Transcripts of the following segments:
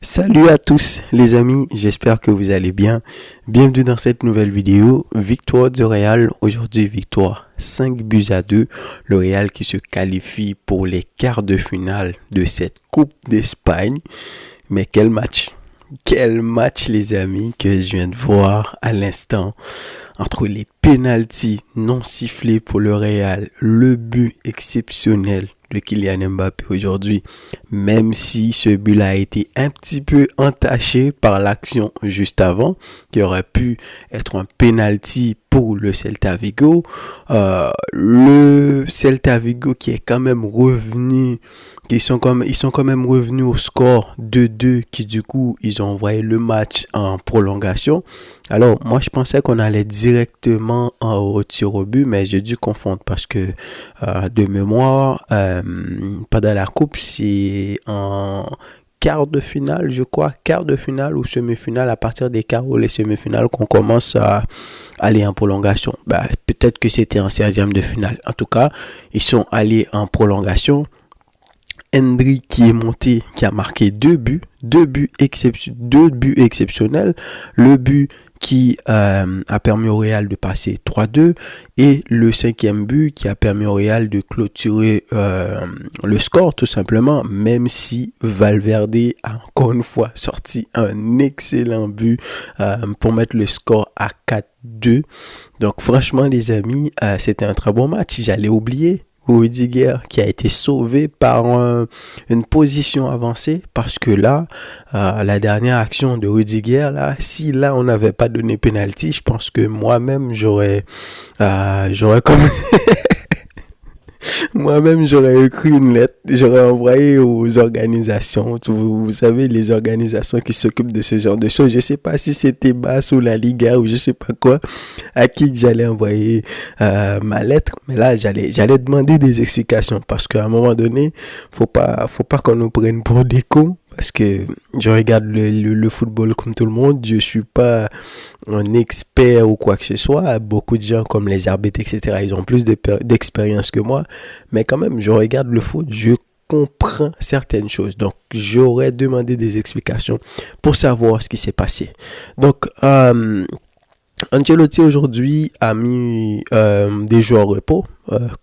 Salut à tous les amis, j'espère que vous allez bien. Bienvenue dans cette nouvelle vidéo. Victoire du Real, aujourd'hui victoire 5-2. Le Real qui se qualifie pour les quarts de finale de cette Coupe d'Espagne. Mais quel match! Quel match les amis que je viens de voir à l'instant. Entre les pénaltys non sifflés pour le Real, le but exceptionnel de Kylian Mbappé aujourd'hui, même si ce but-là a été un petit peu entaché par l'action juste avant, qui aurait pu être un penalty pour le Celta Vigo. Le Celta Vigo qui est quand même revenu, ils sont quand même revenus au score 2-2, qui du coup, ils ont envoyé le match en prolongation. Alors, moi, je pensais qu'on allait directement au tir au but, mais j'ai dû confondre parce que, de mémoire, pendant la coupe, c'est en quart de finale, je crois, quart de finale ou semi-finale, à partir des quarts ou les semi-finales qu'on commence à aller en prolongation. Peut-être que c'était en 16e de finale. En tout cas, ils sont allés en prolongation. Endrick qui est monté, qui a marqué deux buts exceptionnels. Le but qui a permis au Real de passer 3-2 et le cinquième but qui a permis au Real de clôturer le score tout simplement, même si Valverde a encore une fois sorti un excellent but pour mettre le score à 4-2. Donc franchement les amis, c'était un très bon match. J'allais oublier Rudiger qui a été sauvé par une position avancée, parce que là, la dernière action de Rudiger, là, si là on n'avait pas donné penalty, je pense que moi-même j'aurais comme moi-même, j'aurais écrit une lettre, j'aurais envoyé aux organisations, vous savez, les organisations qui s'occupent de ce genre de choses. Je sais pas si c'était BAS ou la Liga ou je sais pas quoi, à qui j'allais envoyer ma lettre. Mais là, j'allais demander des explications, parce qu'à un moment donné, faut pas qu'on nous prenne pour des cons. Parce que je regarde le football comme tout le monde. Je suis pas un expert ou quoi que ce soit. Beaucoup de gens comme les arbitres, etc., ils ont plus d'expérience que moi. Mais quand même, je regarde le foot, je comprends certaines choses. Donc, j'aurais demandé des explications pour savoir ce qui s'est passé. Donc, Ancelotti aujourd'hui a mis des joueurs au repos,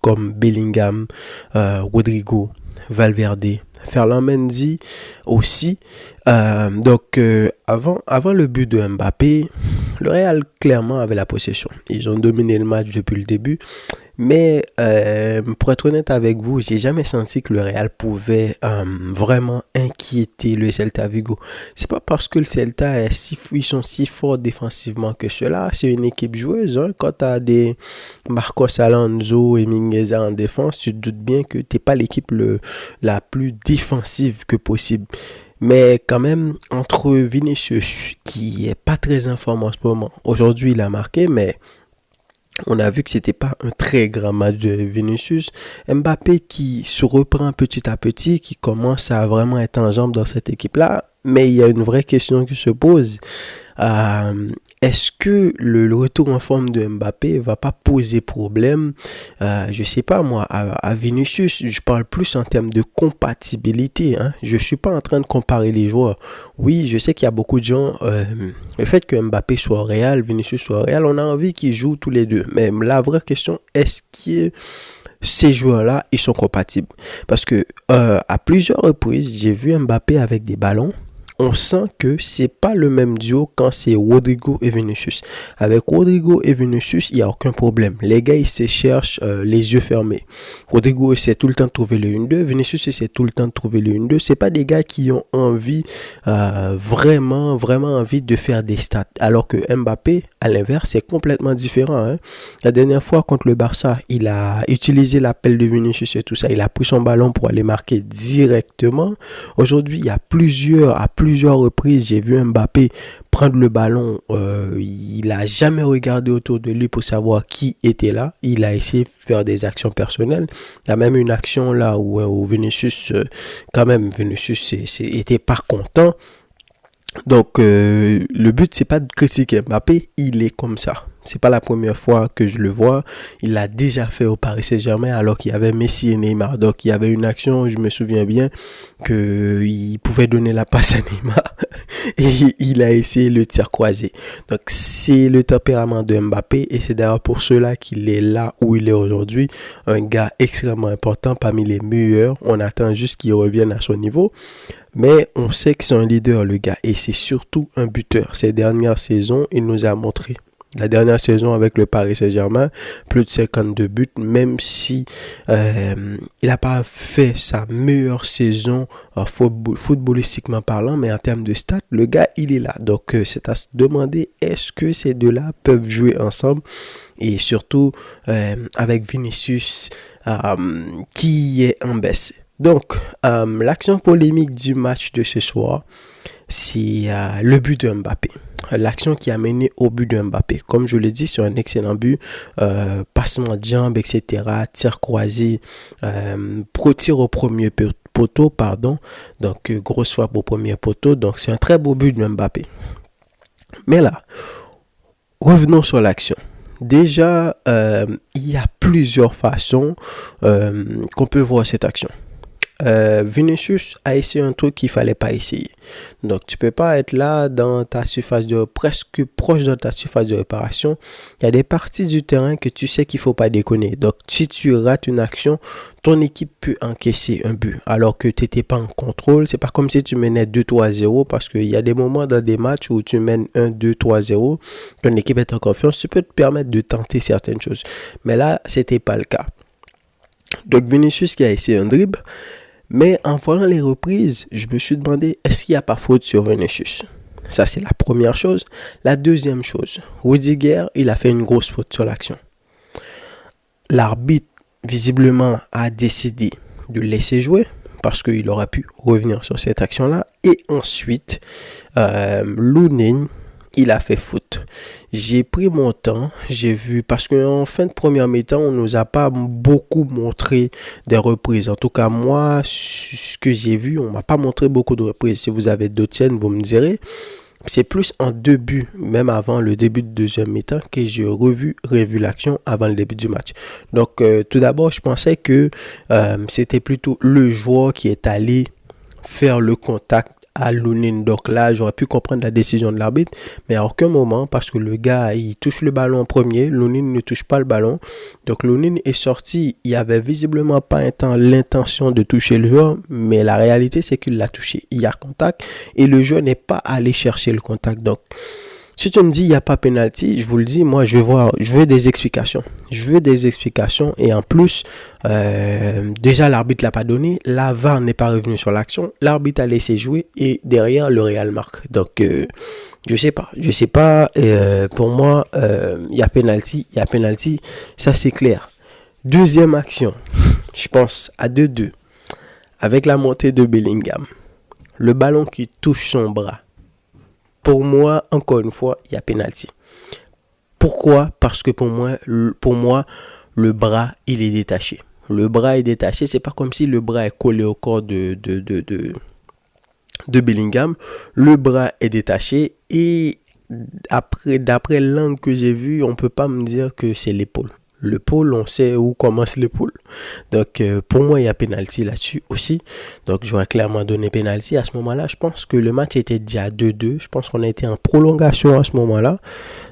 comme Bellingham, Rodrigo, Valverde, Ferland Mendy aussi. Donc, avant le but de Mbappé, le Real clairement avait la possession. Ils ont dominé le match depuis le début. Mais pour être honnête avec vous, j'ai jamais senti que le Real pouvait vraiment inquiéter le Celta Vigo. C'est pas parce que le Celta ils sont si forts défensivement que cela. C'est une équipe joueuse. Hein. Quand tu as des Marcos Alonso et Mingueza en défense, tu te doutes bien que tu n'es pas l'équipe la plus défensive que possible. Mais quand même, entre Vinicius, qui est pas très en forme en ce moment, aujourd'hui il a marqué, mais on a vu que c'était pas un très grand match de Vinicius. Mbappé qui se reprend petit à petit, qui commence à vraiment être en jambes dans cette équipe-là. Mais il y a une vraie question qui se pose. Est-ce que le retour en forme de Mbappé va pas poser problème, je sais pas moi, à Vinicius? Je parle plus en termes de compatibilité. Hein. Je suis pas en train de comparer les joueurs. Oui, je sais qu'il y a beaucoup de gens, le fait que Mbappé soit au Real, Vinicius soit au Real, on a envie qu'ils jouent tous les deux. Mais la vraie question, est-ce que ces joueurs-là, ils sont compatibles? Parce que à plusieurs reprises, j'ai vu Mbappé avec des ballons. On sent que c'est pas le même duo quand c'est Rodrigo et Vinicius. Avec Rodrigo et Vinicius, il n'y a aucun problème. Les gars, ils se cherchent les yeux fermés. Rodrigo essaie tout le temps de trouver le 1-2. Vinicius essaie tout le temps de trouver le 1-2. C'est pas des gars qui ont envie, vraiment envie de faire des stats. Alors que Mbappé, à l'inverse, c'est complètement différent. Hein. La dernière fois contre le Barça, il a utilisé l'appel de Vinicius et tout ça. Il a pris son ballon pour aller marquer directement. Aujourd'hui, il y a plusieurs reprises, j'ai vu Mbappé prendre le ballon. Il n'a jamais regardé autour de lui pour savoir qui était là. Il a essayé de faire des actions personnelles. Il y a même une action là où Vinicius, Vinicius était pas content. Donc, le but, c'est pas de critiquer Mbappé, il est comme ça. C'est pas la première fois que je le vois. Il l'a déjà fait au Paris Saint-Germain alors qu'il y avait Messi et Neymar. Donc il y avait une action, je me souviens bien, qu'il pouvait donner la passe à Neymar et il a essayé le tir croisé. Donc c'est le tempérament de Mbappé et c'est d'ailleurs pour cela qu'il est là où il est aujourd'hui. Un gars extrêmement important, parmi les meilleurs. On attend juste qu'il revienne à son niveau. Mais on sait que c'est un leader, le gars, et c'est surtout un buteur. Ces dernières saisons, il nous a montré. La dernière saison avec le Paris Saint-Germain, plus de 52 buts, même si il n'a pas fait sa meilleure saison footballistiquement parlant, mais en termes de stats, le gars, il est là. Donc, c'est à se demander, est-ce que ces deux-là peuvent jouer ensemble? Et surtout, avec Vinicius, qui est en baisse. Donc, l'action polémique du match de ce soir, c'est le but de Mbappé. L'action qui a mené au but de Mbappé. Comme je l'ai dit, c'est un excellent but. Passement de jambes, etc. Tir croisé. Tir au premier poteau, pardon. Donc, grosse frappe au premier poteau. Donc, c'est un très beau but de Mbappé. Mais là, revenons sur l'action. Déjà, il y a plusieurs façons qu'on peut voir cette action. Vinicius a essayé un truc qu'il fallait pas essayer. Donc tu peux pas être là dans ta surface de presque proche de ta surface de réparation. Il y a des parties du terrain que tu sais qu'il faut pas déconner. Donc si tu rates une action, ton équipe peut encaisser un but alors que tu n'étais pas en contrôle. C'est pas comme si tu menais 2-3-0 parce qu'il y a des moments dans des matchs où tu mènes 1-2-3-0, ton équipe est en confiance, tu peux te permettre de tenter certaines choses. Mais là, c'était pas le cas. Donc Vinicius qui a essayé un dribble. Mais en voyant les reprises, je me suis demandé, est-ce qu'il n'y a pas faute sur Vinicius? Ça, c'est la première chose. La deuxième chose, Rudiger, il a fait une grosse faute sur l'action. L'arbitre, visiblement, a décidé de laisser jouer parce qu'il aurait pu revenir sur cette action-là. Et ensuite, Lunin, il a fait faute. J'ai pris mon temps, j'ai vu, parce qu'en fin de première mi-temps, on nous a pas beaucoup montré des reprises. En tout cas, moi, ce que j'ai vu, on m'a pas montré beaucoup de reprises. Si vous avez d'autres chaînes, vous me direz. C'est plus en début, même avant le début de deuxième mi-temps, que j'ai revu l'action avant le début du match. Donc, tout d'abord, je pensais que c'était plutôt le joueur qui est allé faire le contact à Lunin. Donc là, j'aurais pu comprendre la décision de l'arbitre, mais à aucun moment, parce que le gars, il touche le ballon en premier, Lunin ne touche pas le ballon. Donc Lunin est sorti, il avait visiblement pas l'intention de toucher le joueur, mais la réalité, c'est qu'il l'a touché. Il y a contact et le joueur n'est pas allé chercher le contact. Donc, si tu me dis il n'y a pas pénalty, je vous le dis, moi je veux des explications. Je veux des explications et en plus, déjà l'arbitre ne l'a pas donné, la VAR n'est pas revenu sur l'action, l'arbitre a laissé jouer et derrière le Real marque. Donc je sais pas, pour moi il y a pénalty, ça c'est clair. Deuxième action, je pense à 2-2, avec la montée de Bellingham, le ballon qui touche son bras. Pour moi, encore une fois, il y a pénalty. Pourquoi? Parce que pour moi, le bras, il est détaché. Le bras est détaché. C'est pas comme si le bras est collé au corps de Bellingham. Le bras est détaché et d'après l'angle que j'ai vu, on peut pas me dire que c'est l'épaule. L'épaule, on sait où commence l'épaule. Donc, pour moi, il y a pénalty là-dessus aussi. Donc, j'aurais clairement donné pénalty. À ce moment-là, je pense que le match était déjà 2-2. Je pense qu'on a été en prolongation à ce moment-là.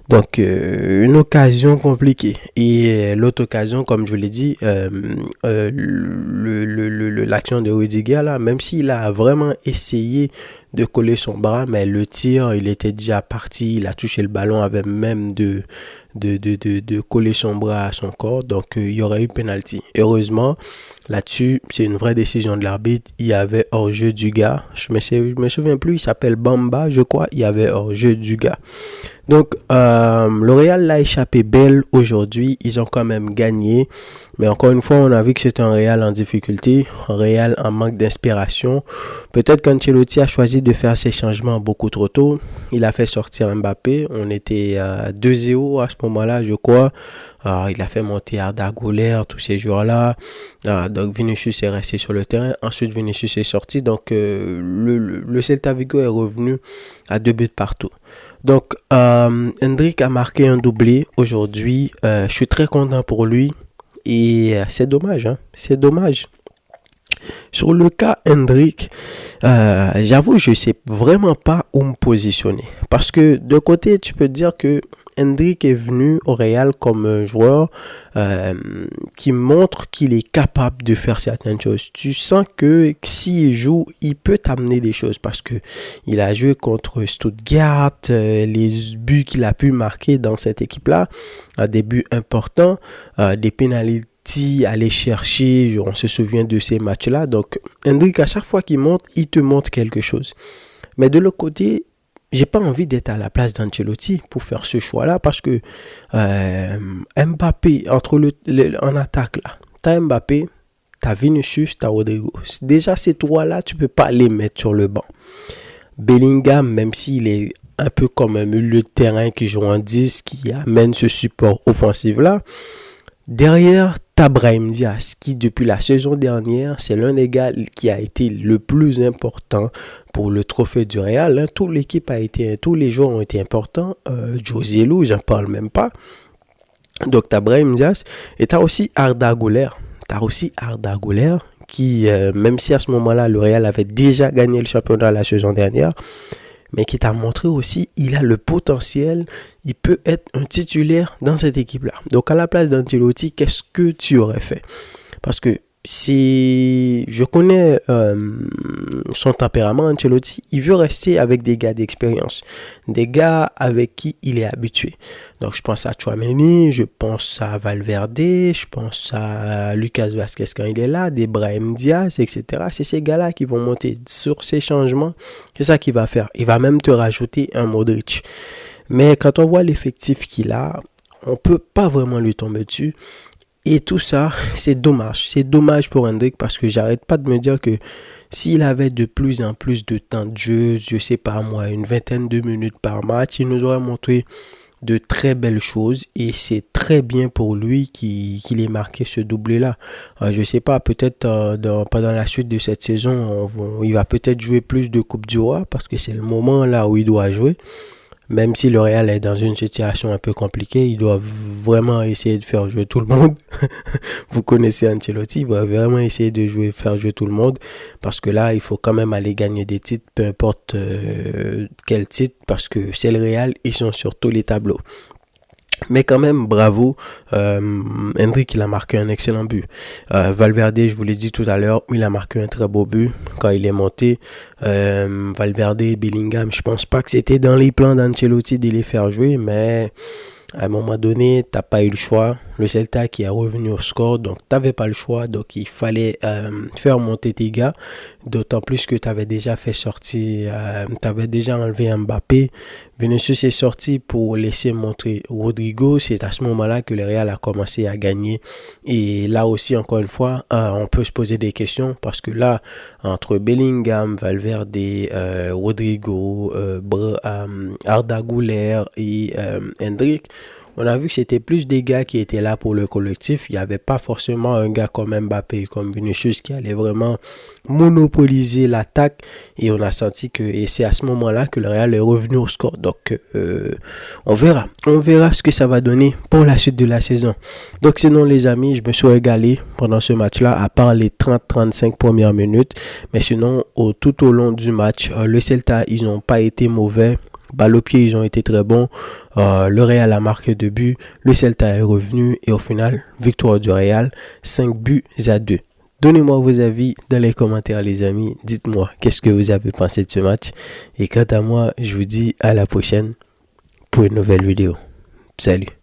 Donc, une occasion compliquée. Et l'autre occasion, comme je l'ai dit, l'action de Rudiger, là, même s'il a vraiment essayé de coller son bras, mais le tir, il était déjà parti. Il a touché le ballon avec même de coller son bras à son corps. Donc, il y aurait eu penalty. Heureusement, là-dessus, c'est une vraie décision de l'arbitre. Il y avait hors-jeu du gars. Je me souviens plus, il s'appelle Bamba, je crois. Il y avait hors-jeu du gars. Donc, le Real l'a échappé belle aujourd'hui. Ils ont quand même gagné. Mais encore une fois, on a vu que c'est un Real en difficulté. Un Real en manque d'inspiration. Peut-être qu'Ancelotti a choisi de faire ses changements beaucoup trop tôt. Il a fait sortir Mbappé. On était à 2-0 à ce moment-là, je crois. Il a fait monter Arda Güler, tous ces joueurs-là. Donc Vinicius est resté sur le terrain. Ensuite, Vinicius est sorti. Donc le Celta Vigo est revenu à 2 buts partout. Donc Endrick a marqué un doublé aujourd'hui. Je suis très content pour lui. Et c'est dommage, hein? C'est dommage. Sur le cas Endrick, j'avoue, je ne sais vraiment pas où me positionner. Parce que de côté, tu peux dire que Endrick est venu au Real comme un joueur qui montre qu'il est capable de faire certaines choses. Tu sens que s'il joue, il peut t'amener des choses parce que il a joué contre Stuttgart, les buts qu'il a pu marquer dans cette équipe-là, des buts importants, des pénalités aller chercher, on se souvient de ces matchs-là. Donc, Endrick, à chaque fois qu'il monte, il te montre quelque chose. Mais de l'autre côté, j'ai pas envie d'être à la place d'Ancelotti pour faire ce choix-là parce que Mbappé, en attaque là, t'as Mbappé, t'as Vinicius, t'as Rodrigo. Déjà, ces trois-là, tu peux pas les mettre sur le banc. Bellingham, même s'il est un peu comme un milieu de terrain qui joue en 10, qui amène ce support offensif-là, derrière, t'as Brahim Diaz, qui depuis la saison dernière, c'est l'un des gars qui a été le plus important pour le trophée du Real. Hein. Toute l'équipe a été, tous les joueurs ont été importants. José Lu, j'en parle même pas. Donc t'as Brahim Diaz et t'as aussi Arda Güler. Qui, même si à ce moment-là, le Real avait déjà gagné le championnat la saison dernière, mais qui t'a montré aussi, il a le potentiel, il peut être un titulaire dans cette équipe-là. Donc, à la place d'Ancelotti, qu'est-ce que tu aurais fait? Parce que si je connais son tempérament, Ancelotti, il veut rester avec des gars d'expérience, des gars avec qui il est habitué. Donc, je pense à Tchouaméni, je pense à Valverde, je pense à Lucas Vazquez quand il est là, des Brahim Diaz, etc. C'est ces gars-là qui vont monter sur ces changements. C'est ça qu'il va faire. Il va même te rajouter un Modric. Mais quand on voit l'effectif qu'il a, on peut pas vraiment lui tomber dessus. Et tout ça, c'est dommage. C'est dommage pour Endrick parce que j'arrête pas de me dire que s'il avait de plus en plus de temps de jeu, je sais pas moi, une vingtaine de minutes par match, il nous aurait montré de très belles choses et c'est très bien pour lui qu'il ait marqué ce doublé-là. Je sais pas, peut-être pendant la suite de cette saison, il va peut-être jouer plus de Coupe du Roi parce que c'est le moment là où il doit jouer. Même si le Real est dans une situation un peu compliquée, il doit vraiment essayer de faire jouer tout le monde. Vous connaissez Ancelotti, il va vraiment essayer de faire jouer tout le monde. Parce que là, il faut quand même aller gagner des titres, peu importe quel titre, parce que c'est le Real, ils sont sur tous les tableaux. Mais quand même, bravo, Endrick, il a marqué un excellent but. Valverde, je vous l'ai dit tout à l'heure, il a marqué un très beau but quand il est monté. Valverde et Bellingham, je pense pas que c'était dans les plans d'Ancelotti de les faire jouer, mais à un moment donné, t'as pas eu le choix. Le Celta qui est revenu au score, donc t'avais pas le choix, donc il fallait faire monter tes gars, d'autant plus que t'avais déjà fait sortir, t'avais déjà enlevé Mbappé. Vinicius est sorti pour laisser monter Rodrigo. C'est à ce moment-là que le Real a commencé à gagner. Et là aussi, encore une fois, on peut se poser des questions parce que là, entre Bellingham, Valverde, Rodrigo, Arda Güler et Endrick, on a vu que c'était plus des gars qui étaient là pour le collectif. Il n'y avait pas forcément un gars comme Mbappé, comme Vinicius qui allait vraiment monopoliser l'attaque. Et on a senti que, et c'est à ce moment-là que le Real est revenu au score. Donc, on verra. On verra ce que ça va donner pour la suite de la saison. Donc, sinon, les amis, je me suis régalé pendant ce match-là, à part les 30-35 premières minutes. Mais sinon, tout au long du match, le Celta, ils n'ont pas été mauvais. Balle au pied, ils ont été très bons. Le Real a marqué 2 buts. Le Celta est revenu. Et au final, victoire du Real, 5-2. Donnez-moi vos avis dans les commentaires, les amis. Dites-moi qu'est-ce que vous avez pensé de ce match. Et quant à moi, je vous dis à la prochaine pour une nouvelle vidéo. Salut.